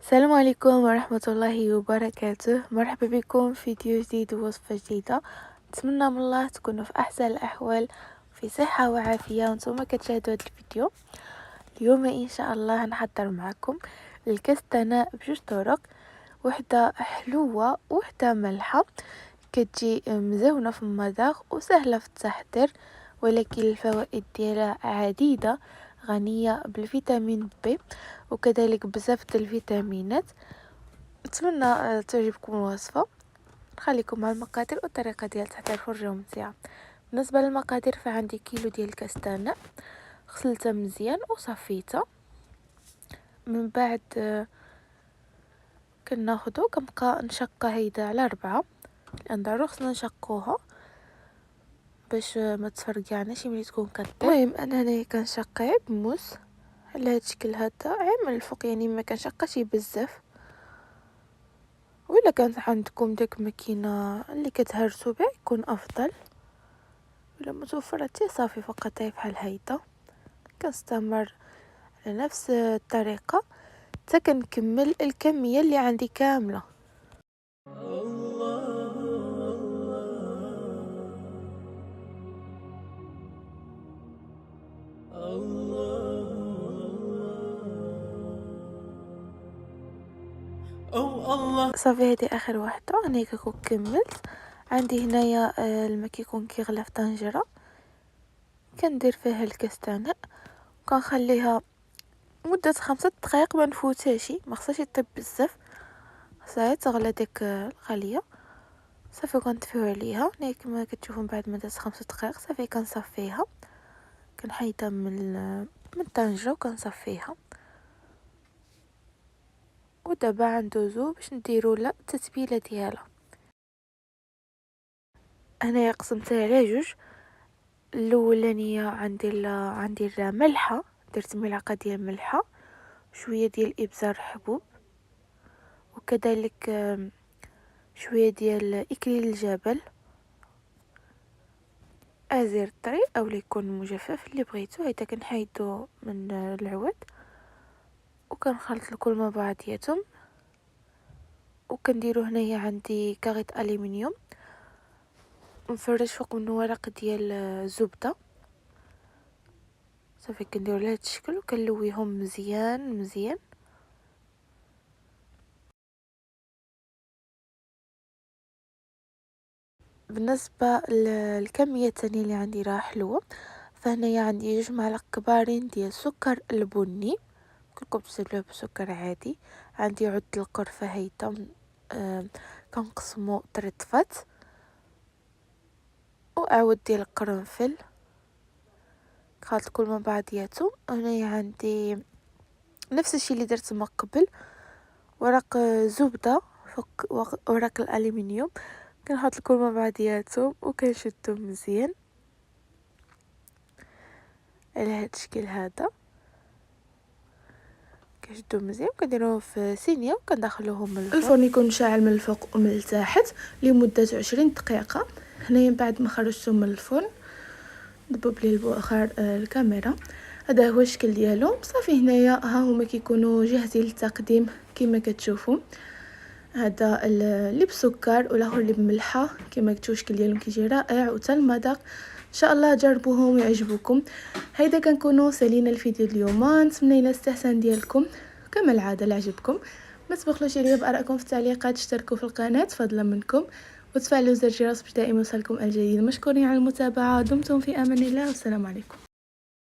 السلام عليكم ورحمة الله وبركاته. مرحبا بكم في فيديو جديد ووصفة جديدة. نتمنى من الله تكونوا في أحسن الأحوال في صحة وعافية وانتم كتشاهدوا هذا الفيديو. اليوم إن شاء الله نحضر معكم الكستنة بجوج طرق، وحدة حلوة وحدة مالحة، كتجي مزونة في المذاق وسهلة في التحضير، ولكن الفوائد ديالها عديدة، غنية بالفيتامين بي وكذلك بزاف الفيتامينات. نتمنى تعجبكم الوصفة. نخليكم مع المقادير والطريقة ديال تحضير فرجة ممتعة. بالنسبة للمقادير فعندي كيلو ديال الكستانة، غسلتها مزيان وصفيتها. من بعد كناخدو كنبقى نشقها هيدا على 4، لان ضروري خصنا نشقوها باش ما تفرقعناش ملي تكون كطيب. المهم انا هنايا كنشقها بموس على هاد الشكل هذا، عامل الفوق، يعني ما كنشقاش بزاف. وإلا كانت عندكم داك ماكينه اللي كتهرسو بها يكون افضل، ولا متوفره حتى صافي فقط بحال هيدا. كنستمر على نفس الطريقه حتى كنكمل الكميه اللي عندي كامله. صافي هادي اخر وحده. انا كنكون كملت. عندي هنايا الماء كيكون كيغلى في طنجره، كندير فيها الكستانه وكنخليها مده 5 دقائق، ما نفوتهاش، ما خصهاش يطيب بزاف، خصها تغلى ديك الغليه. صافي كنطفيو عليها. هنا كما كتشوفوا من بعد مده 5 دقائق صافي كنصفيها، كنحيدها من الطنجره وكنصفيها. ودابا غندوزو باش نديرو لها التتبيله ديالها. هنايا قسمتها على جوج. الاولانيه عندي ملحه، درت ملعقه ديال ملحه، شويه ديال ابزار حبوب، وكذلك شويه ديال اكليل الجبل، ازير طري او يكون مجفف اللي بغيتو. هيدا كنحيدو من العود وكنخلط الكل مع بعضياتهم. وكنديرو هنايا عندي كاغيط الومنيوم نفرش فوق منه ورق ديال الزبده. صافي كنديرو لهذا الشكل وكنلويهم مزيان مزيان. بالنسبه للكميه الثانيه اللي عندي راه حلوه، فهنايا عندي 2 معالق كبارين ديال السكر البني، كلكم تسلوه بسكر عادي. عندي عود القرفه هيدا كنقسمو طرطفات، وعود ديال القرنفل، خلط الكل مع بعضياتهم. هنايا عندي نفس الشيء اللي درت من قبل، ورق زبده فوق ورق الالومنيوم، كنحط الكل مع بعضياتهم وكنشدهم مزيان على هذا الشكل هذا. كنشدهم مزيان وكنديروهم في صينيه وكندخلوهم الفرن يكون مشعل من الفوق ومن التحت لمده 20 دقيقه. هنايا بعد ما خرجتهم من الفرن ضبب لي البخار الكاميرا. هذا هو الشكل ديالهم. صافي هنايا ها هما كيكونوا جاهزين للتقديم كما كتشوفوا. هذا اللي بسكر والاخر اللي بملحه، كما كتشوفوا الشكل ديالهم كيجي رائع وتا المذاق. ان شاء الله جربوهم ويعجبوكم. هيدا كنكونوا سالينا الفيديو اليوم. نتمنى الى الاستحسان ديالكم كما العاده اللي عجبكم. ما تبخلوش عليا بارائكم في التعليقات، اشتركوا في القناه فضلا منكم، وتفعلوا زر الجرس باش دائما يوصلكم الجديد. مشكورين على المتابعه. دمتم في امان الله والسلام عليكم.